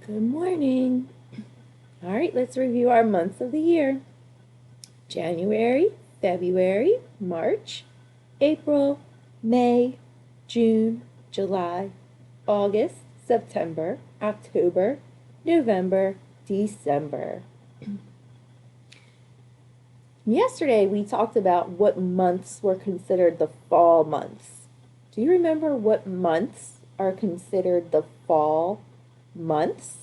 Good morning. All right, let's review our months of the year. January, February, March, April, May, June, July, August, September, October, November, December. Yesterday we talked about what months were considered the fall months. Do you remember what months are considered the fall months?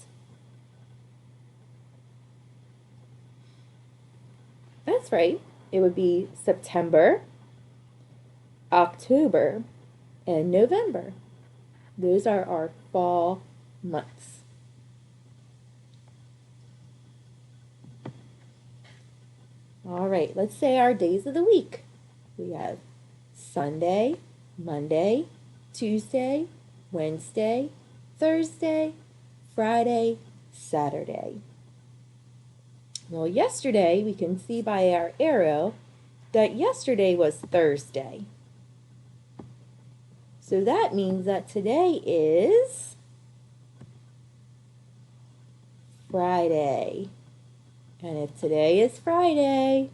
That's right. It would be September, October, and November. Those are our fall months. All right, let's say our days of the week. We have Sunday, Monday, Tuesday, Wednesday, Thursday, Friday, Saturday. Well, yesterday, we can see by our arrow that yesterday was Thursday. So that means that today is Friday. And if today is Friday,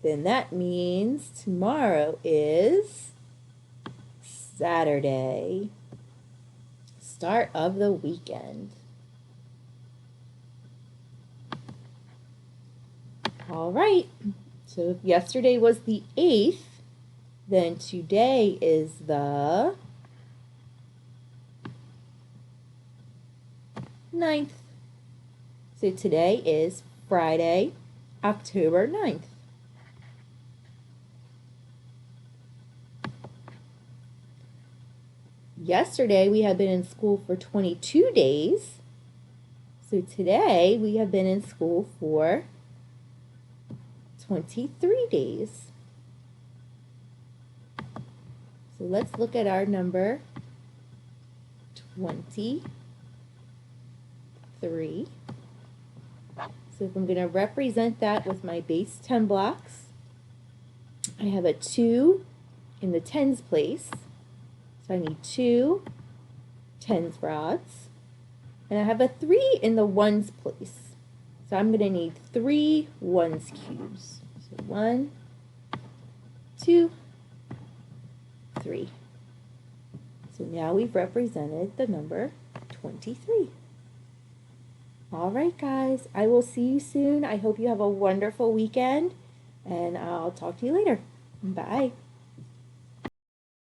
then that means tomorrow is Saturday. Start of the weekend. All right, so if yesterday was the 8th, then today is the 9th. So today is Friday, October 9th. Yesterday we had been in school for 22 days. So today we have been in school for 23 days. So let's look at our number 23. So if I'm going to represent that with my base 10 blocks, I have a 2 in the tens place. So I need 2 tens rods. And I have a 3 in the ones place. So I'm going to need 3 ones cubes. So 1, 2, 3. So now we've represented the number 23. All right, guys, I will see you soon. I hope you have a wonderful weekend, and I'll talk to you later. Bye.